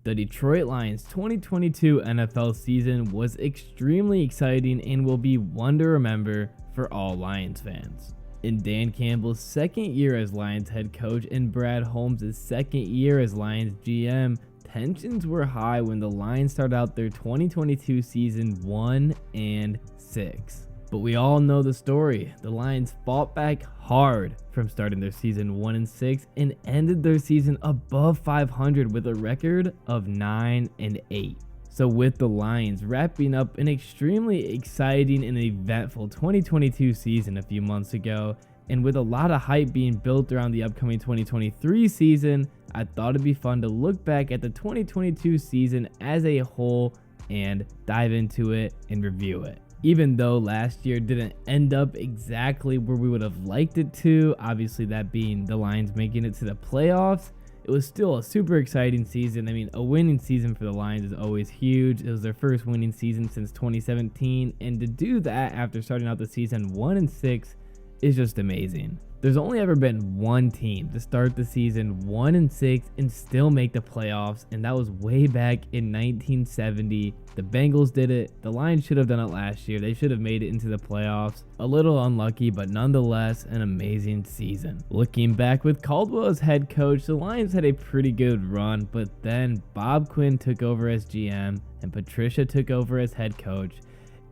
The Detroit Lions 2022 NFL season was extremely exciting and will be one to remember for all Lions fans. In Dan Campbell's second year as Lions head coach and Brad Holmes' second year as Lions GM, tensions were high when the Lions started out their 2022 season 1-6. But we all know the story. The Lions fought back hard from starting their season 1-6 and ended their season above 500 with a record of 9-8. So with the Lions wrapping up an extremely exciting and eventful 2022 season a few months ago, and with a lot of hype being built around the upcoming 2023 season, I thought it'd be fun to look back at the 2022 season as a whole and dive into it and review it. Even though last year didn't end up exactly where we would have liked it to, obviously that being the Lions making it to the playoffs, it was still a super exciting season. I mean, a winning season for the Lions is always huge. It was their first winning season since 2017, and to do that after starting out the season 1-6 is just amazing. There's only ever been one team to start the season 1-6 and still make the playoffs, and that was way back in 1970. The Bengals did it. The Lions should have done it last year. They should have made it into the playoffs. A little unlucky, but nonetheless an amazing season. Looking back with Caldwell as head coach, the Lions had a pretty good run, but then Bob Quinn took over as GM and Patricia took over as head coach,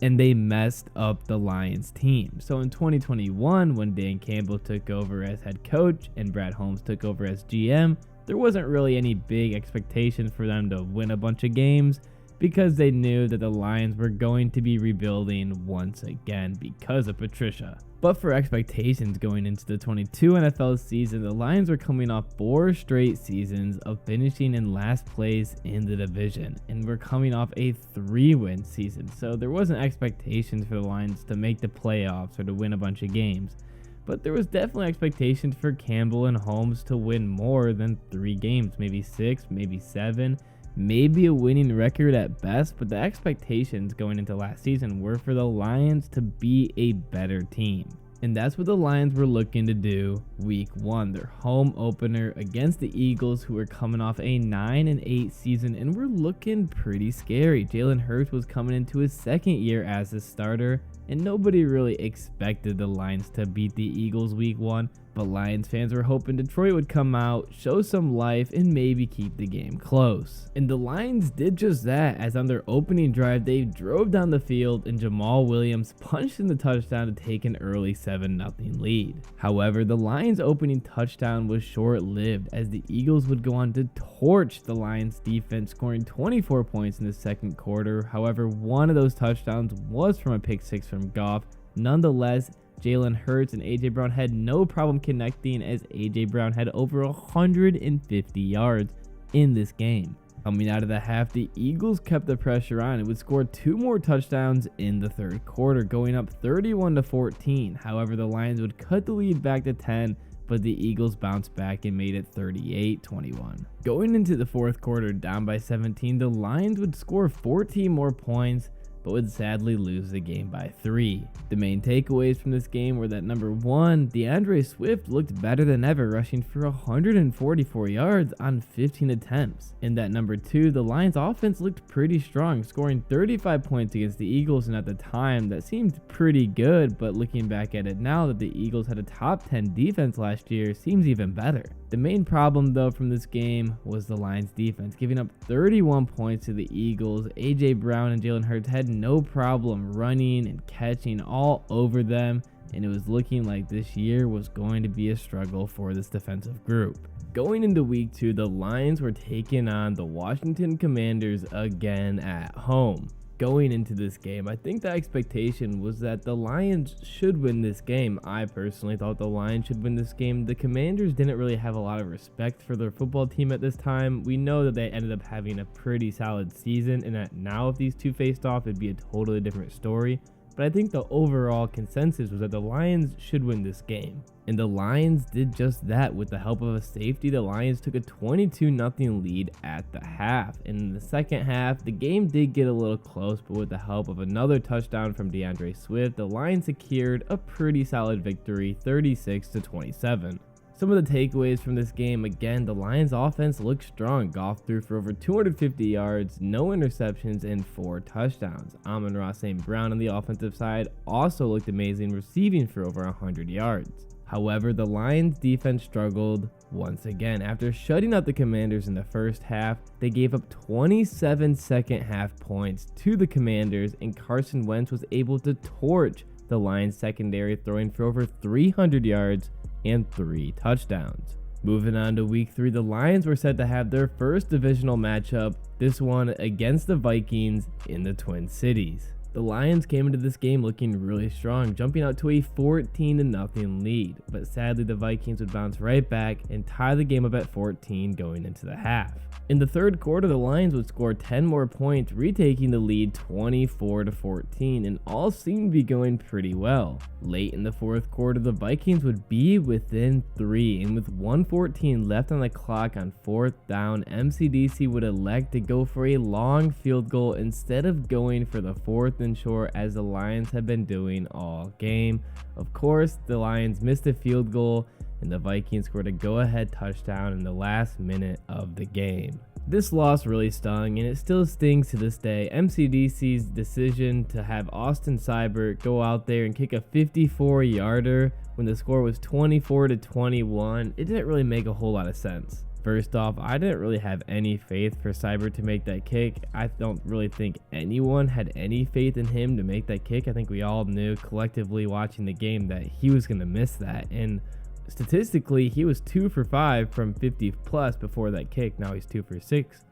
and they messed up the Lions team. So in 2021, when Dan Campbell took over as head coach and Brad Holmes took over as GM, there wasn't really any big expectation for them to win a bunch of games because they knew that the Lions were going to be rebuilding once again because of Patricia. But for expectations going into the 22 NFL season, the Lions were coming off 4 straight seasons of finishing in last place in the division, and we're coming off a 3-win season. So there wasn't expectations for the Lions to make the playoffs or to win a bunch of games. But there was definitely expectations for Campbell and Holmes to win more than 3 games, maybe 6, maybe 7. Maybe a winning record at best, but the expectations going into last season were for the Lions to be a better team. And that's what the Lions were looking to do week 1, their home opener against the Eagles, who were coming off a 9-8 season and were looking pretty scary. Jalen Hurts was coming into his second year as a starter, and nobody really expected the Lions to beat the Eagles week 1. But Lions fans were hoping Detroit would come out, show some life, and maybe keep the game close. And the Lions did just that, as on their opening drive, they drove down the field and Jamal Williams punched in the touchdown to take an early 7-0 lead. However, the Lions' opening touchdown was short-lived, as the Eagles would go on to torch the Lions defense, scoring 24 points in the second quarter. However, one of those touchdowns was from a pick six from Goff. Nonetheless, Jalen Hurts and A.J. Brown had no problem connecting, as A.J. Brown had over 150 yards in this game. Coming out of the half, the Eagles kept the pressure on and would score 2 more touchdowns in the third quarter, going up 31-14. However, the Lions would cut the lead back to 10, but the Eagles bounced back and made it 38-21. Going into the fourth quarter down by 17, the Lions would score 14 more points, but would sadly lose the game by 3. The main takeaways from this game were that number 1, DeAndre Swift looked better than ever, rushing for 144 yards on 15 attempts. And that number 2, the Lions offense looked pretty strong, scoring 35 points against the Eagles, and at the time that seemed pretty good, but looking back at it now that the Eagles had a top 10 defense last year seems even better. The main problem though from this game was the Lions defense, giving up 31 points to the Eagles. A.J. Brown and Jalen Hurts had no problem running and catching all over them, and it was looking like this year was going to be a struggle for this defensive group. Going into week 2, the Lions were taking on the Washington Commanders again at home. Going into this game, I think the expectation was that the Lions should win this game. I personally thought the Lions should win this game. The Commanders didn't really have a lot of respect for their football team at this time. We know that they ended up having a pretty solid season, and that now if these two faced off, it'd be a totally different story. But I think the overall consensus was that the Lions should win this game. And the Lions did just that. With the help of a safety, the Lions took a 22-0 lead at the half. And in the second half, the game did get a little close, but with the help of another touchdown from DeAndre Swift, the Lions secured a pretty solid victory, 36-27. Some of the takeaways from this game: again, the Lions offense looked strong. Goff threw for over 250 yards, no interceptions, and 4 touchdowns. Amon-Ra St. Brown on the offensive side also looked amazing, receiving for over 100 yards. However, the Lions defense struggled once again. After shutting out the Commanders in the first half, they gave up 27 second half points to the Commanders, and Carson Wentz was able to torch the Lions secondary, throwing for over 300 yards and 3 touchdowns. Moving on to week 3, the Lions were set to have their first divisional matchup, this one against the Vikings in the Twin Cities. The Lions came into this game looking really strong, jumping out to a 14-0 lead, but sadly the Vikings would bounce right back and tie the game up at 14 going into the half. In the third quarter, the Lions would score 10 more points, retaking the lead 24-14, and all seemed to be going pretty well. Late in the fourth quarter, the Vikings would be within 3, and with 1:14 left on the clock on 4th down, MCDC would elect to go for a long field goal instead of going for the 4th and short as the Lions have been doing all game. Of course, the Lions missed a field goal, and the Vikings scored a go-ahead touchdown in the last minute of the game. This loss really stung, and it still stings to this day. MCDC's decision to have Austin Seibert go out there and kick a 54-yarder when the score was 24-21, it didn't really make a whole lot of sense. First off, I didn't really have any faith for Seibert to make that kick. I don't really think anyone had any faith in him to make that kick. I think we all knew collectively watching the game that he was going to miss that, and statistically, he was 2 for 5 from 50 plus before that kick. Now he's 2 for 6,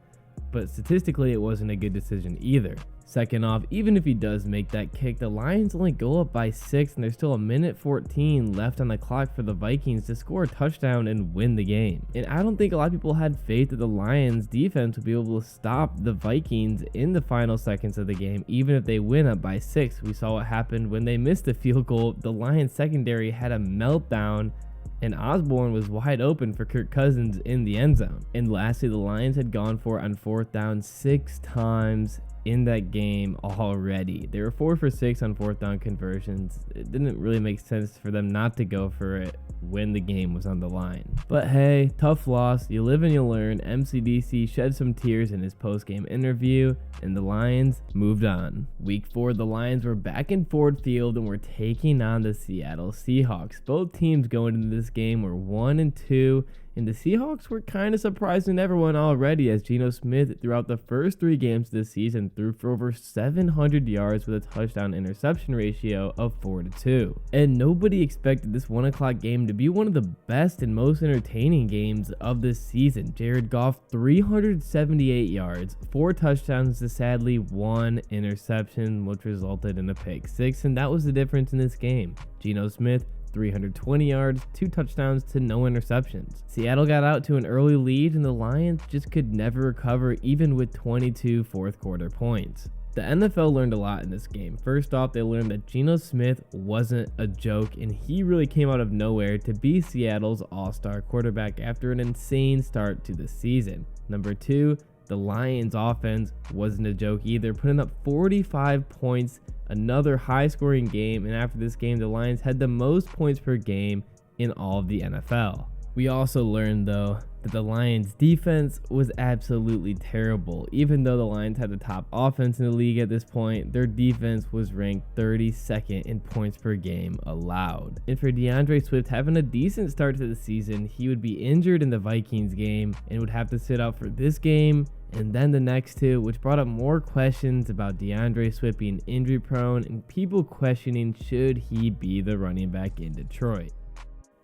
but statistically, it wasn't a good decision either. Second off, even if he does make that kick, the Lions only go up by 6, and there's still 1:14 left on the clock for the Vikings to score a touchdown and win the game. And I don't think a lot of people had faith that the Lions defense would be able to stop the Vikings in the final seconds of the game, even if they win up by 6. We saw what happened when they missed the field goal. The Lions secondary had a meltdown, and Osborne was wide open for Kirk Cousins in the end zone. And lastly, the Lions had gone for it on 4th down 6 times in that game already. They were 4 for 6 on 4th down conversions. It didn't really make sense for them not to go for it when the game was on the line. But hey, tough loss. You live and you learn. MCDC shed some tears in his post-game interview, and the Lions moved on. Week 4, the Lions were back in Ford Field and were taking on the Seattle Seahawks. Both teams going into this game were 1-2, and the Seahawks were kind of surprising everyone already, as Geno Smith throughout the first 3 games of the season threw for over 700 yards with a touchdown interception ratio of 4-2. And nobody expected this 1 o'clock game to be one of the best and most entertaining games of this season. Jared Goff, 378 yards, 4 touchdowns to sadly 1 interception, which resulted in a pick 6, and that was the difference in this game. Geno Smith, 320 yards, 2 touchdowns to no interceptions. Seattle got out to an early lead, and the Lions just could never recover, even with 22 fourth quarter points. The NFL learned a lot in this game. First off, they learned that Geno Smith wasn't a joke, and he really came out of nowhere to be Seattle's all-star quarterback after an insane start to the season. Number 2, the Lions offense wasn't a joke either, putting up 45 points, another high-scoring game, and after this game, the Lions had the most points per game in all of the NFL. We also learned, though, that the Lions defense was absolutely terrible. Even though the Lions had the top offense in the league at this point, their defense was ranked 32nd in points per game allowed. And for DeAndre Swift having a decent start to the season, he would be injured in the Vikings game and would have to sit out for this game and then the next 2, which brought up more questions about DeAndre Swift being injury prone and people questioning should he be the running back in Detroit.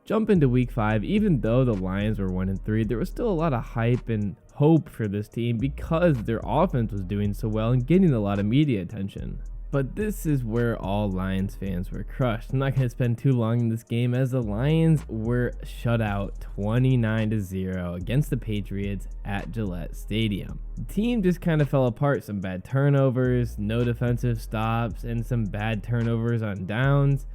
Jump into week 5, even though the Lions were 1-3, there was still a lot of hype and hope for this team because their offense was doing so well and getting a lot of media attention. But this is where all Lions fans were crushed. I'm not going to spend too long in this game, as the Lions were shut out 29-0 against the Patriots at Gillette Stadium. The team just kind of fell apart. Some bad turnovers, no defensive stops, and some bad turnovers on downs.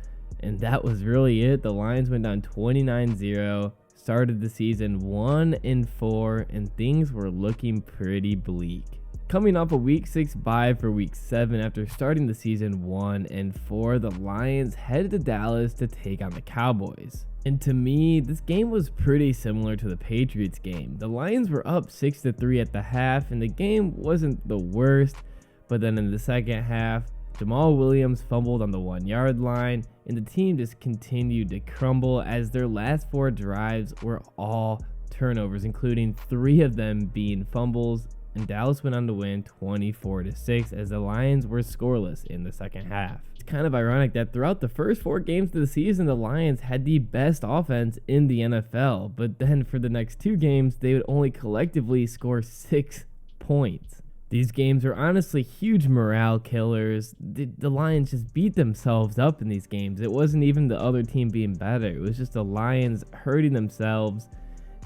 And that was really it. The Lions went down 29-0, started the season 1-4, and things were looking pretty bleak. Coming off a week 6 bye for week 7 after starting the season 1-4, the Lions headed to Dallas to take on the Cowboys. And to me, this game was pretty similar to the Patriots game. The Lions were up 6-3 at the half, and the game wasn't the worst, but then in the second half, Jamal Williams fumbled on the 1-yard line, and the team just continued to crumble as their last 4 drives were all turnovers, including 3 of them being fumbles, and Dallas went on to win 24-6 as the Lions were scoreless in the second half. It's kind of ironic that throughout the first 4 games of the season, the Lions had the best offense in the NFL, but then for the next 2 games, they would only collectively score 6 points. These games are honestly huge morale killers. The Lions just beat themselves up in these games. It wasn't even the other team being better. It was just the Lions hurting themselves,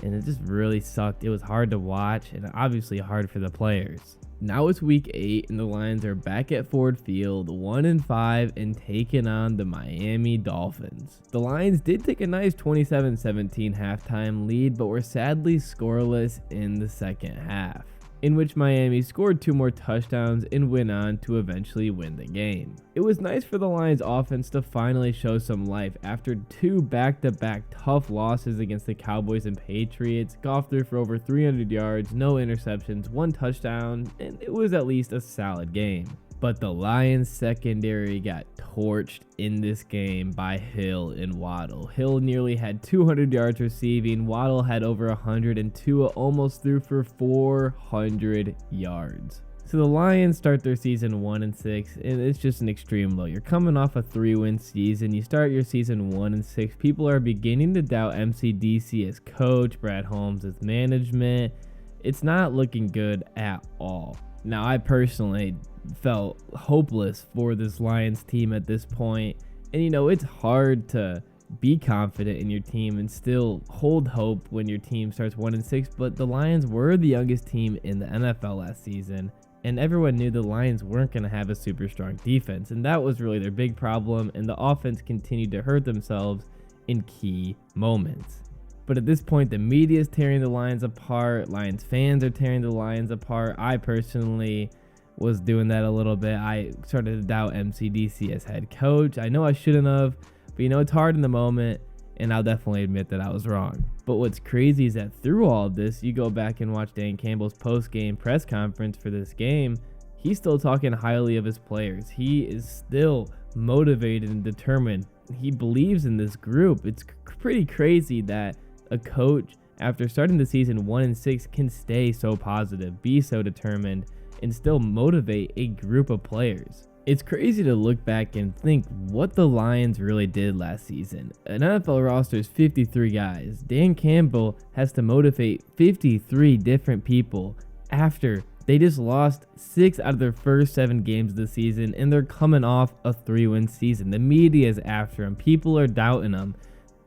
and it just really sucked. It was hard to watch and obviously hard for the players. Now it's week 8 and the Lions are back at Ford Field, 1-5 and taking on the Miami Dolphins. The Lions did take a nice 27-17 halftime lead, but were sadly scoreless in the second half, in which Miami scored 2 more touchdowns and went on to eventually win the game. It was nice for the Lions offense to finally show some life after 2 back-to-back tough losses against the Cowboys and Patriots. Goff threw for over 300 yards, no interceptions, 1 touchdown, and it was at least a solid game. But the Lions secondary got torched in this game by Hill and Waddle. Hill nearly had 200 yards receiving, Waddle had over 100, and Tua almost threw for 400 yards. So the Lions start their season 1-6, and it's just an extreme low. You're coming off a 3-win season. You start your season 1-6. People are beginning to doubt MCDC as coach, Brad Holmes as management. It's not looking good at all. Now, I personally felt hopeless for this Lions team at this point. And, you know, it's hard to be confident in your team and still hold hope when your team starts 1-6. But the Lions were the youngest team in the NFL last season, and everyone knew the Lions weren't going to have a super strong defense. And that was really their big problem. And the offense continued to hurt themselves in key moments. But at this point, the media is tearing the Lions apart. Lions fans are tearing the Lions apart. I personally was doing that a little bit. I started to doubt MCDC as head coach. I know I shouldn't have, but you know, it's hard in the moment, and I'll definitely admit that I was wrong. But what's crazy is that through all of this, you go back and watch Dan Campbell's post-game press conference for this game, he's still talking highly of his players. He is still motivated and determined. He believes in this group. It's pretty crazy that a coach, after starting the season 1-6, can stay so positive, be so determined, and still motivate a group of players. It's crazy to look back and think what the Lions really did last season. An NFL roster is 53 guys. Dan Campbell has to motivate 53 different people after they just lost 6 out of their first 7 games of the season, and they're coming off a 3-win season. The media is after them. People are doubting them.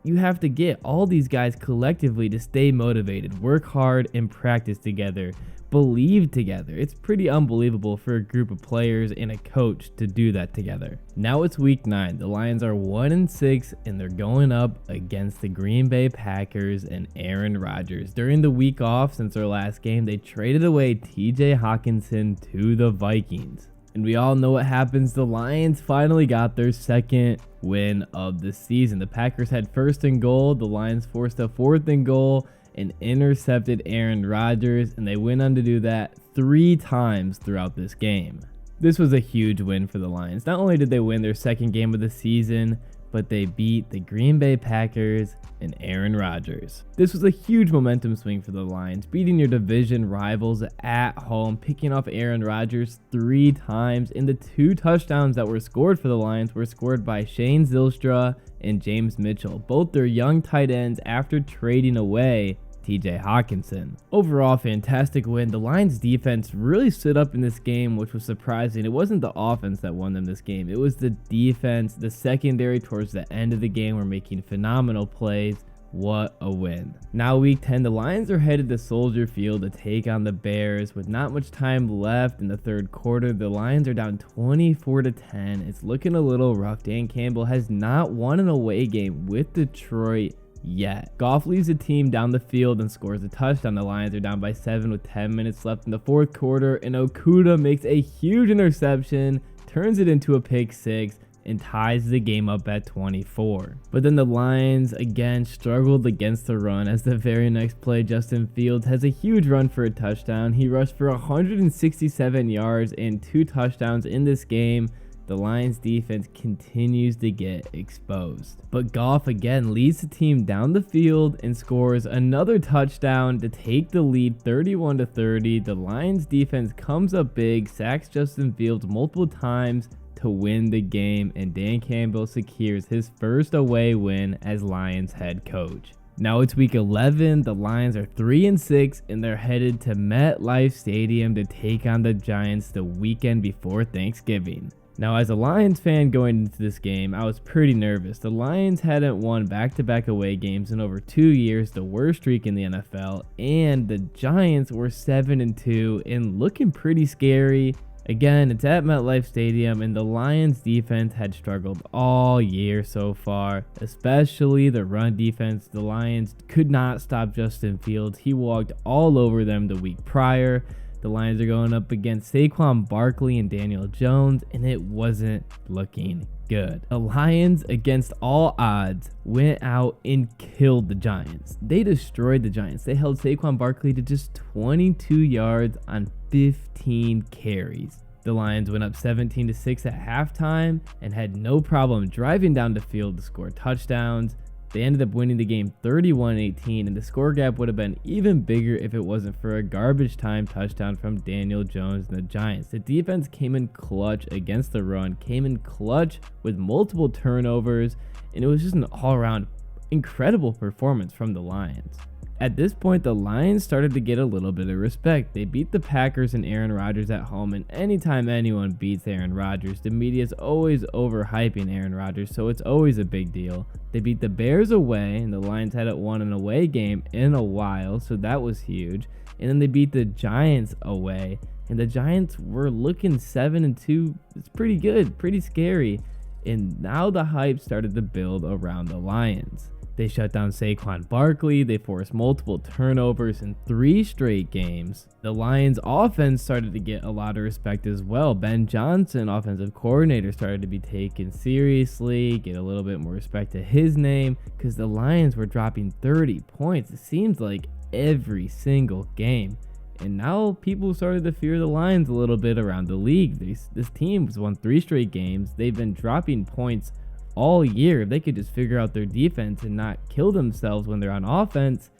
You have to get all these guys collectively to stay motivated, work hard, and practice together, believe together. It's pretty unbelievable for a group of players and a coach to do that together. Now it's week 9. The Lions are 1-6, and they're going up against the Green Bay Packers and Aaron Rodgers. During the week off since their last game, they traded away TJ Hawkinson to the Vikings. And we all know what happens. The Lions finally got their second win of the season. The Packers had 1st and goal. The Lions forced a 4th and goal and intercepted Aaron Rodgers, and they went on to do that 3 times throughout this game. This was a huge win for the Lions. Not only did they win their second game of the season, but they beat the Green Bay Packers and Aaron Rodgers. This was a huge momentum swing for the Lions, beating your division rivals at home, picking off Aaron Rodgers 3 times, and the 2 touchdowns that were scored for the Lions were scored by Shane Zylstra and James Mitchell, both their young tight ends after trading away TJ Hawkinson. Overall, fantastic win. The Lions defense really stood up in this game, which was surprising. It wasn't the offense that won them this game. It was the defense. The secondary towards the end of the game were making phenomenal plays. What a win. Now week 10, the Lions are headed to Soldier Field to take on the Bears. With not much time left in the third quarter, the Lions are down 24-10. It's looking a little rough. Dan Campbell has not won an away game with Detroit yet. Goff leads the team down the field and scores a touchdown. The Lions are down by 7 with 10 minutes left in the fourth quarter, and Okudah makes a huge interception, turns it into a pick 6, and ties the game up at 24. But then the Lions again struggled against the run, as the very next play Justin Fields has a huge run for a touchdown. He rushed for 167 yards and 2 touchdowns in this game. The Lions defense continues to get exposed. But Goff again leads the team down the field and scores another touchdown to take the lead 31-30. The Lions defense comes up big, sacks Justin Fields multiple times to win the game, and Dan Campbell secures his first away win as Lions head coach. Now it's week 11, the Lions are 3-6 and they're headed to MetLife Stadium to take on the Giants the weekend before Thanksgiving. Now, as a Lions fan going into this game, I was pretty nervous. The Lions hadn't won back-to-back away games in over 2 years, the worst streak in the NFL, and the Giants were 7-2 and looking pretty scary. Again, it's at MetLife Stadium, and the Lions defense had struggled all year so far, especially the run defense. The Lions could not stop Justin Fields. He walked all over them the week prior. The Lions are going up against Saquon Barkley and Daniel Jones, and it wasn't looking good. The Lions, against all odds, went out and killed the Giants. They destroyed the Giants. They held Saquon Barkley to just 22 yards on 15 carries. The Lions went up 17-6 at halftime and had no problem driving down the field to score touchdowns. They ended up winning the game 31-18, and the score gap would have been even bigger if it wasn't for a garbage time touchdown from Daniel Jones and the Giants. The defense came in clutch against the run, came in clutch with multiple turnovers, and it was just an all-around incredible performance from the Lions. At this point, the Lions started to get a little bit of respect. They beat the Packers and Aaron Rodgers at home, and anytime anyone beats Aaron Rodgers, the media's always overhyping Aaron Rodgers, so it's always a big deal. They beat the Bears away, and the Lions hadn't won an away game in a while, so that was huge. And then they beat the Giants away, and the Giants were looking 7-2. It's pretty good, pretty scary. And now the hype started to build around the Lions. They shut down Saquon Barkley. They forced multiple turnovers in 3 straight games. The Lions offense started to get a lot of respect as well. Ben Johnson, offensive coordinator, started to be taken seriously, get a little bit more respect to his name, because the Lions were dropping 30 points. It seems like every single game. And now people started to fear the Lions a little bit around the league. This team has won 3 straight games. They've been dropping points all year. If they could just figure out their defense and not kill themselves when they're on offense,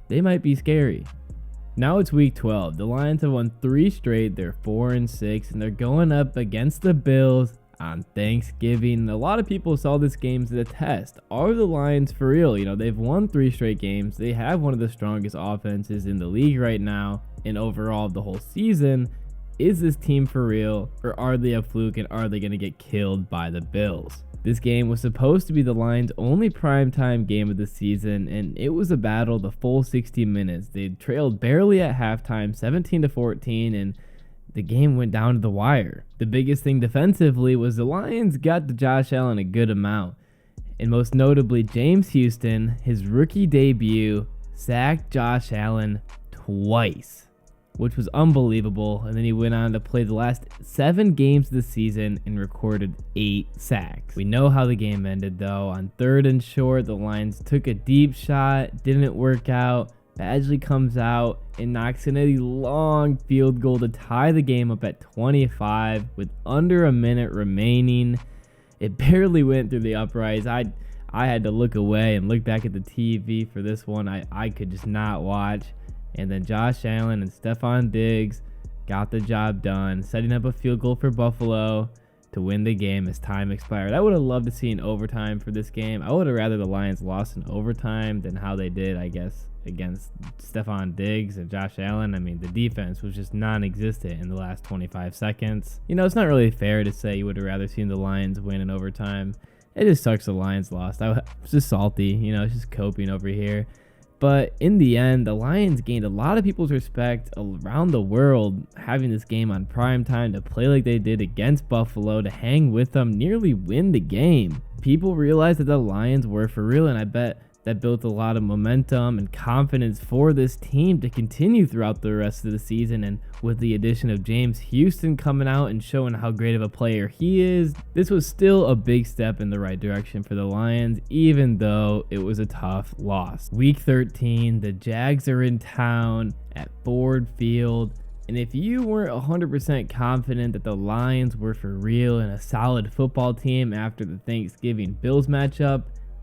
they might be scary. Now it's week 12. The Lions have won 3 straight. They're 4-6, and they're going up against the Bills on Thanksgiving. A lot of people saw this game as a test. Are the Lions for real? You know, they've won 3 straight games. They have one of the strongest offenses in the league right now, and overall the whole season. Is this team for real, or are they a fluke, and are they going to get killed by the Bills? This game was supposed to be the Lions' only primetime game of the season, and it was a battle the full 60 minutes. They trailed barely at halftime, 17-14, and the game went down to the wire. The biggest thing defensively was the Lions got to Josh Allen a good amount, and most notably James Houston, his rookie debut, sacked Josh Allen twice, which was unbelievable. And then he went on to play the last 7 games of the season and recorded 8 sacks. We know how the game ended though. On 3rd and short, the Lions took a deep shot, didn't work out. Badgley comes out and knocks in a long field goal to tie the game up at 25 with under a minute remaining. It barely went through the uprights. I had to look away and look back at the TV for this one. I could just not watch. And then Josh Allen and Stephon Diggs got the job done, setting up a field goal for Buffalo to win the game as time expired. I would have loved to see an overtime for this game. I would have rather the Lions lost in overtime than how they did, I guess, against Stephon Diggs and Josh Allen. I mean, the defense was just non-existent in the last 25 seconds. You know, it's not really fair to say you would have rather seen the Lions win in overtime. It just sucks the Lions lost. I was just salty, you know, just coping over here. But in the end, the Lions gained a lot of people's respect around the world, having this game on prime time to play like they did against Buffalo, to hang with them, nearly win the game. People realized that the Lions were for real, and I bet that built a lot of momentum and confidence for this team to continue throughout the rest of the season. And with the addition of James Houston coming out and showing how great of a player he is, this was still a big step in the right direction for the Lions, even though it was a tough loss. Week 13, the Jags are in town at Ford Field. And if you weren't 100% confident that the Lions were for real and a solid football team after the Thanksgiving Bills matchup,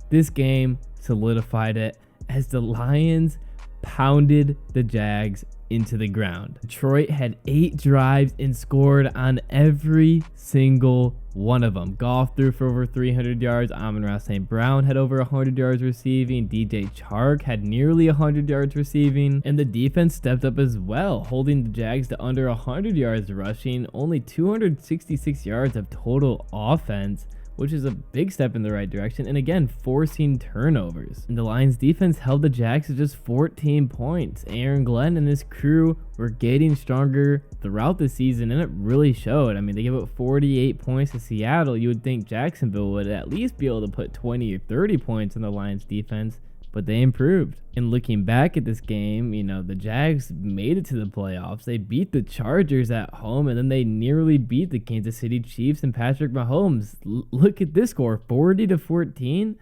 this game solidified it as the Lions pounded the Jags into the ground. Detroit had 8 drives and scored on every single one of them. Goff threw for over 300 yards. Amon-Ra St. Brown had over 100 yards receiving. DJ Chark had nearly 100 yards receiving. And the defense stepped up as well, holding the Jags to under 100 yards rushing, only 266 yards of total offense, which is a big step in the right direction, and again, forcing turnovers. And the Lions defense held the Jags to just 14 points. Aaron Glenn and his crew were getting stronger throughout the season, and it really showed. I mean, they gave up 48 points to Seattle. You would think Jacksonville would at least be able to put 20 or 30 points in the Lions defense, but they improved. And looking back at this game, you know, the Jags made it to the playoffs. They beat the Chargers at home, and then they nearly beat the Kansas City Chiefs and Patrick Mahomes. Look at this score, 40-14.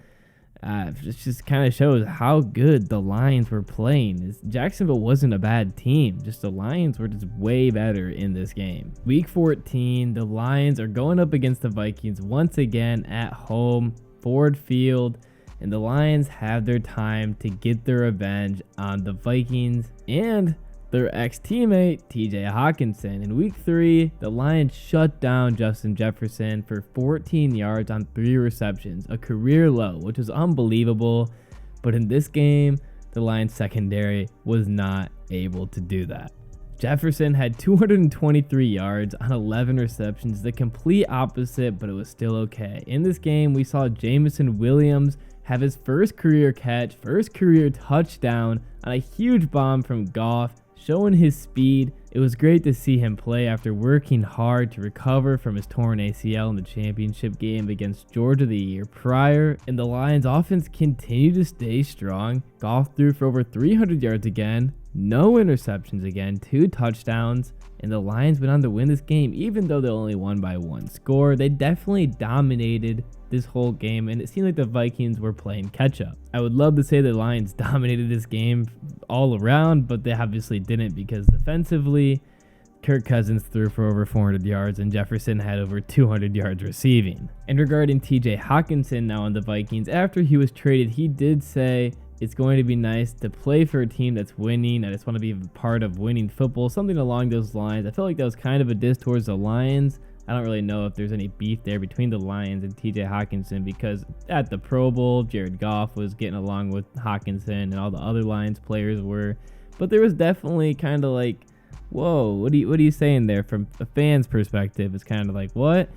It just kind of shows how good the Lions were playing. Jacksonville wasn't a bad team, just the Lions were just way better in this game. Week 14, the Lions are going up against the Vikings once again at home, Ford Field. And the Lions have their time to get their revenge on the Vikings and their ex-teammate TJ Hawkinson. In week 3, the Lions shut down Justin Jefferson for 14 yards on 3 receptions, a career low, which was unbelievable. But in this game, the Lions secondary was not able to do that. Jefferson had 223 yards on 11 receptions, the complete opposite, but it was still okay. In this game, we saw Jameson Williams have his first career catch, first career touchdown on a huge bomb from Goff, showing his speed. It was great to see him play after working hard to recover from his torn ACL in the championship game against Georgia the year prior. And the Lions offense continued to stay strong. Goff threw for over 300 yards again, no interceptions again, 2 touchdowns. And the Lions went on to win this game, even though they only won by 1 score. They definitely dominated this whole game, and it seemed like the Vikings were playing catch up. I would love to say the Lions dominated this game all around, but they obviously didn't, because defensively, Kirk Cousins threw for over 400 yards and Jefferson had over 200 yards receiving. And regarding TJ Hawkinson now on the Vikings, after he was traded, he did say, "It's going to be nice to play for a team that's winning. I just want to be a part of winning football," something along those lines. I felt like that was kind of a diss towards the Lions. I don't really know if there's any beef there between the Lions and TJ Hawkinson, because at the Pro Bowl, Jared Goff was getting along with Hawkinson and all the other Lions players were. But there was definitely kind of like, whoa, what are you saying there? From a fan's perspective, it's kind of like, what?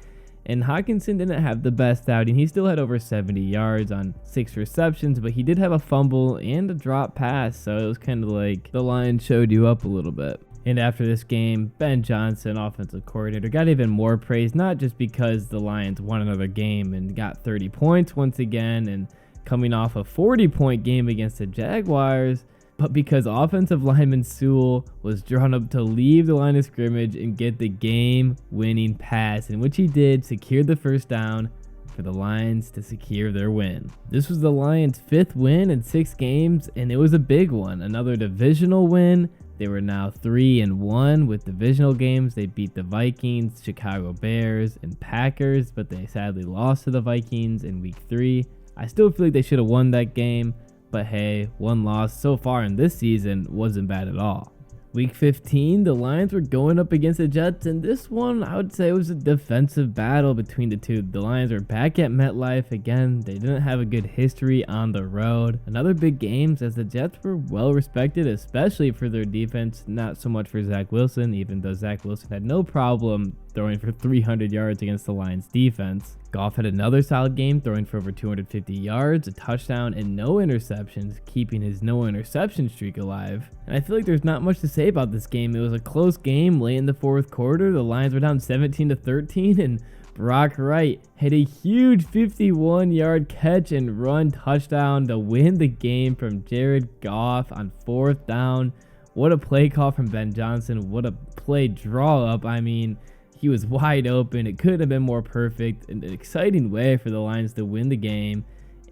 And Hawkinson didn't have the best outing. He still had over 70 yards on 6 receptions, but he did have a fumble and a drop pass. So it was kind of like the Lions showed you up a little bit. And after this game, Ben Johnson, offensive coordinator, got even more praise, not just because the Lions won another game and got 30 points once again and coming off a 40-point game against the Jaguars, but because offensive lineman Sewell was drawn up to leave the line of scrimmage and get the game-winning pass, in which he did, secured the first down for the Lions to secure their win. This was the Lions' 5th win in 6 games, and it was a big one. Another divisional win. They were now 3-1 with divisional games. They beat the Vikings, Chicago Bears, and Packers, but they sadly lost to the Vikings in week 3. I still feel like they should have won that game, but hey, 1 loss so far in this season wasn't bad at all. Week 15, the Lions were going up against the Jets, and this one, I would say, was a defensive battle between the two. The Lions are back at MetLife again. They didn't have a good history on the road. Another big game, as the Jets were well respected, especially for their defense, not so much for Zach Wilson, even though Zach Wilson had no problem throwing for 300 yards against the Lions defense. Goff had another solid game, throwing for over 250 yards, a touchdown, and no interceptions, keeping his no interception streak alive. And I feel like there's not much to say about this game. It was a close game late in the 4th quarter. The Lions were down 17-13, and Brock Wright hit a huge 51-yard catch and run touchdown to win the game from Jared Goff on 4th down. What a play call from Ben Johnson. What a play draw up. I mean, he was wide open. It couldn't have been more perfect. An exciting way for the Lions to win the game.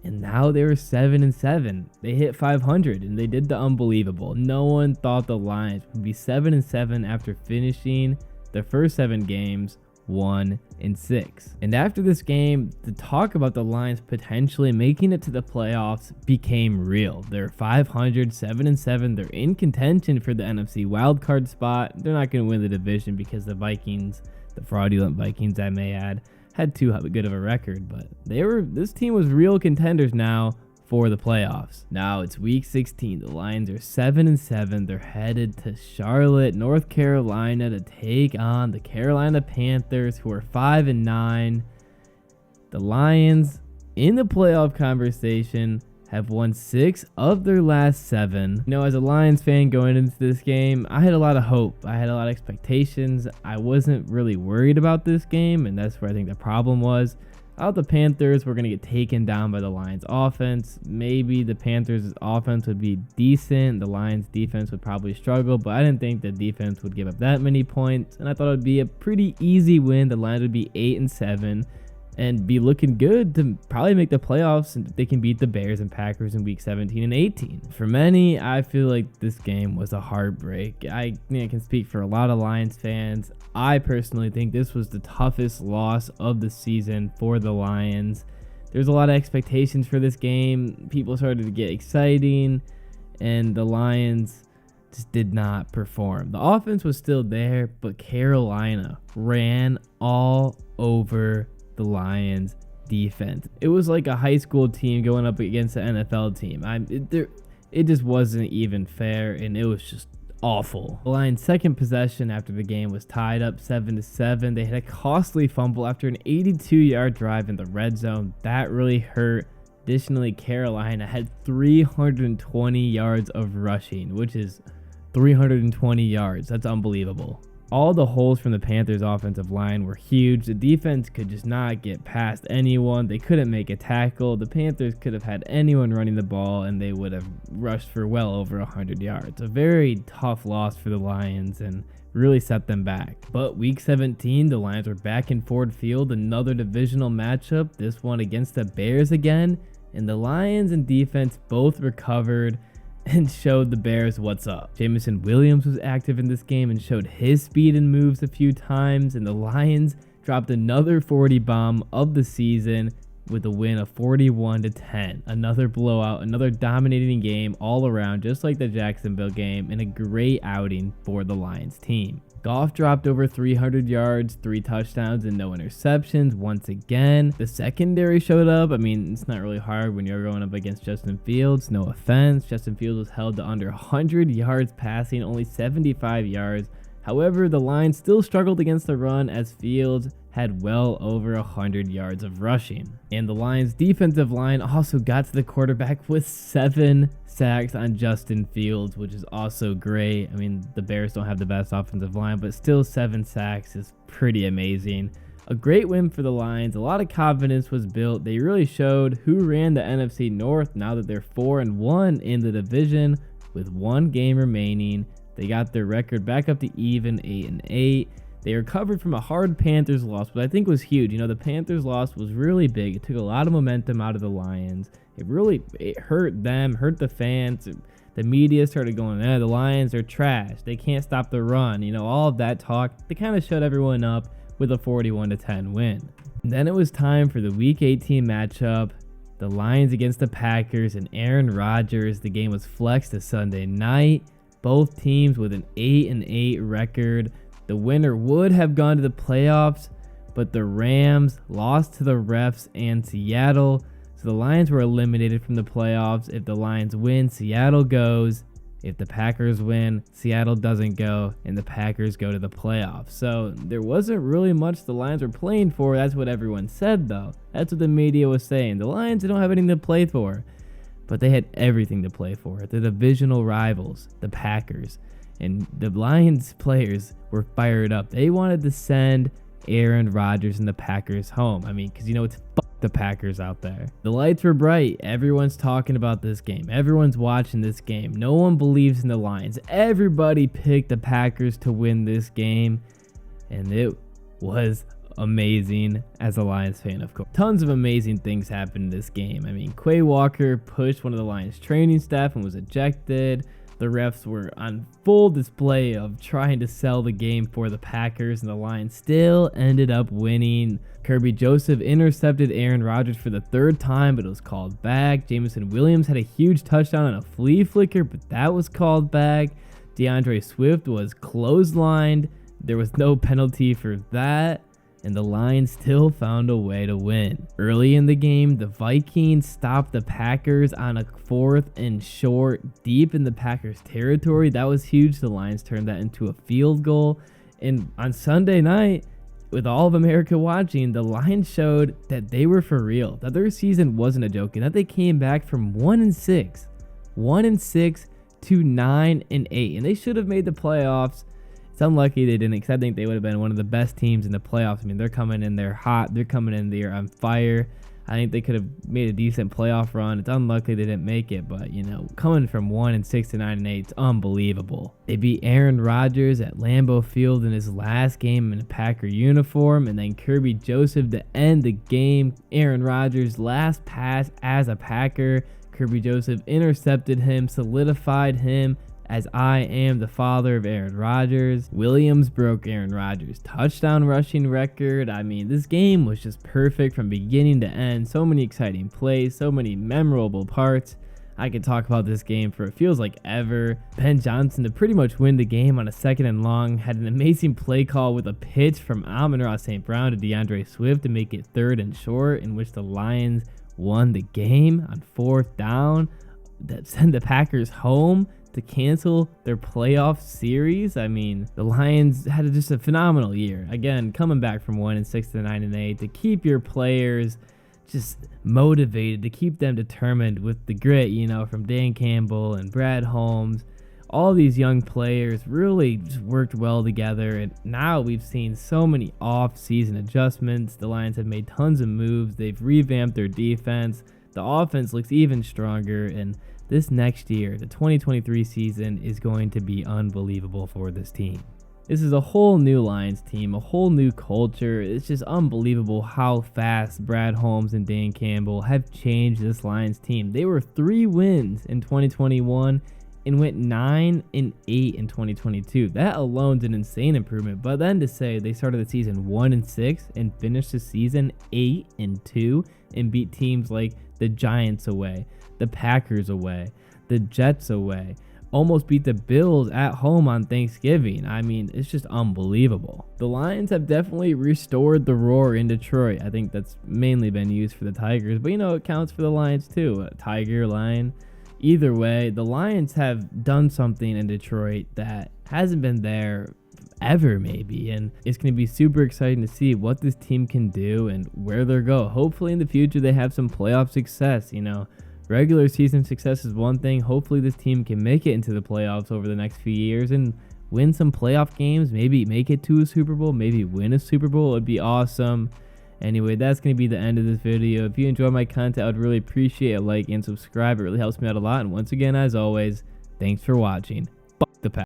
And now they were 7-7. They hit 500 and they did the unbelievable. No one thought the Lions would be 7-7 after finishing their first 7 games 1-6. And after this game, the talk about the Lions potentially making it to the playoffs became real. They're 500, 7-7. They're in contention for the NFC wildcard spot. They're not going to win the division because the Vikings, the fraudulent Vikings I may add, had too good of a record, but this team was real contenders now for the playoffs. Now it's week 16. The Lions are 7-7. They're headed to Charlotte, North Carolina to take on the Carolina Panthers, who are 5-9. The Lions in the playoff conversation have won 6 of their last 7. You know, as a Lions fan going into this game, I had a lot of hope. I had a lot of expectations. I wasn't really worried about this game, and that's where I think the problem was. I thought the Panthers were going to get taken down by the Lions offense. Maybe the Panthers offense would be decent. The Lions defense would probably struggle, but I didn't think the defense would give up that many points, and I thought it would be a pretty easy win. The Lions would be 8-7. And be looking good to probably make the playoffs, and they can beat the Bears and Packers in week 17 and 18. For many, I feel like this game was a heartbreak. I can speak for a lot of Lions fans. I personally think this was the toughest loss of the season for the Lions. There's a lot of expectations for this game. People started to get exciting, and the Lions just did not perform. The offense was still there, but Carolina ran all over the Lions defense. It was like a high school team going up against an NFL team. It just wasn't even fair, and it was just awful. The Lions' second possession after the game was tied up 7-7. They had a costly fumble after an 82-yard drive in the red zone. That really hurt. Additionally, Carolina had 320 yards of rushing, which is 320 yards. That's unbelievable. All the holes from the Panthers' offensive line were huge. The defense could just not get past anyone. They couldn't make a tackle. The Panthers could have had anyone running the ball, and they would have rushed for well over 100 yards. A very tough loss for the Lions and really set them back. But week 17, the Lions were back in Ford Field, another divisional matchup, this one against the Bears again, and the Lions and defense both recovered and showed the Bears what's up. Jameson Williams was active in this game and showed his speed and moves a few times, and the Lions dropped another 40 bomb of the season with a win of 41-10. Another blowout, another dominating game all around, just like the Jacksonville game, and a great outing for the Lions team. Goff dropped over 300 yards, 3 touchdowns, and no interceptions once again. The secondary showed up. I mean, it's not really hard when you're going up against Justin Fields. No offense. Justin Fields was held to under 100 yards passing, only 75 yards. However, the Lions still struggled against the run as Fields had well over 100 yards of rushing. And the Lions defensive line also got to the quarterback with 7 sacks on Justin Fields, which is also great. I mean, the Bears don't have the best offensive line, but still 7 sacks is pretty amazing. A great win for the Lions. A lot of confidence was built. They really showed who ran the NFC North now that they're 4-1 in the division with 1 game remaining. They got their record back up to even 8-8. They recovered from a hard Panthers loss, but I think was huge. You know, the Panthers loss was really big. It took a lot of momentum out of the Lions. It hurt them, hurt the fans. The media started going, the Lions are trash. They can't stop the run. You know, all of that talk. They kind of shut everyone up with a 41-10 win. And then it was time for the Week 18 matchup. The Lions against the Packers and Aaron Rodgers. The game was flexed to Sunday night. Both teams with an 8-8 record. The winner would have gone to the playoffs, but the Rams lost to the refs and Seattle. So the Lions were eliminated from the playoffs. If the Lions win, Seattle goes. If the Packers win, Seattle doesn't go, and the Packers go to the playoffs. So there wasn't really much the Lions were playing for. That's what everyone said, though. That's what the media was saying. The Lions don't have anything to play for. But they had everything to play for. The divisional rivals, the Packers. And the Lions players were fired up. They wanted to send Aaron Rodgers and the Packers home. I mean, because you know it's the Packers out there. The lights were bright. Everyone's talking about this game. Everyone's watching this game. No one believes in the Lions. Everybody picked the Packers to win this game, and it was amazing as a Lions fan, of course. Tons of amazing things happened in this game. I mean, Quay Walker pushed one of the Lions training staff and was ejected. The refs were on full display of trying to sell the game for the Packers, and the Lions still ended up winning. Kirby Joseph intercepted Aaron Rodgers for the third time, but it was called back. Jameson Williams had a huge touchdown on a flea flicker, but that was called back. DeAndre Swift was clotheslined. There was no penalty for that, and the Lions still found a way to win. Early in the game, the Vikings stopped the Packers on a 4th and short deep in the Packers territory. That was huge. The Lions turned that into a field goal. And on Sunday night, with all of America watching, the Lions showed that they were for real, that their season wasn't a joke, and that they came back from 1-6 to 9-8, and they should have made the playoffs. It's unlucky they didn't, because I think they would have been one of the best teams in the playoffs. I mean, they're coming in there hot. They're coming in there on fire. I think they could have made a decent playoff run. It's unlucky they didn't make it, but, you know, coming from 1-6 to 9-8, it's unbelievable. They beat Aaron Rodgers at Lambeau Field in his last game in a Packer uniform, and then Kirby Joseph to end the game. Aaron Rodgers' last pass as a Packer. Kirby Joseph intercepted him, solidified him as I am the father of Aaron Rodgers. Williams broke Aaron Rodgers' touchdown rushing record. I mean, this game was just perfect from beginning to end. So many exciting plays, so many memorable parts. I could talk about this game for it feels like ever. Ben Johnson to pretty much win the game on a 2nd and long had an amazing play call with a pitch from Amon-Ra St. Brown to DeAndre Swift to make it 3rd and short, in which the Lions won the game on 4th down. That sent the Packers home to cancel their playoff series. I mean, the Lions had just a phenomenal year. Again, coming back from 1-6 to 9-8, to keep your players just motivated, to keep them determined with the grit, you know, from Dan Campbell and Brad Holmes. All these young players really just worked well together, and now we've seen so many off-season adjustments. The Lions have made tons of moves. They've revamped their defense. The offense looks even stronger, and this next year, the 2023 season, is going to be unbelievable for this team. This is a whole new Lions team, a whole new culture. It's just unbelievable how fast Brad Holmes and Dan Campbell have changed this Lions team. They were 3 wins in 2021 and went 9-8 in 2022. That alone's an insane improvement. But then to say they started the season 1-6 and finished the season 8-2 and beat teams like the Giants away, the Packers away, the Jets away, almost beat the Bills at home on Thanksgiving. I mean, it's just unbelievable. The Lions have definitely restored the roar in Detroit. I think that's mainly been used for the Tigers, but you know, it counts for the Lions too. Tiger, Lion. Either way, the Lions have done something in Detroit that hasn't been there ever, maybe, and it's going to be super exciting to see what this team can do and where they'll go. Hopefully in the future they have some playoff success. You know, regular season success is one thing. Hopefully this team can make it into the playoffs over the next few years and win some playoff games, maybe make it to a Super Bowl, maybe win a Super Bowl. It would be awesome. Anyway, that's going to be the end of this video. If you enjoy my content, I would really appreciate a like and subscribe. It really helps me out a lot. And once again, as always, thanks for watching.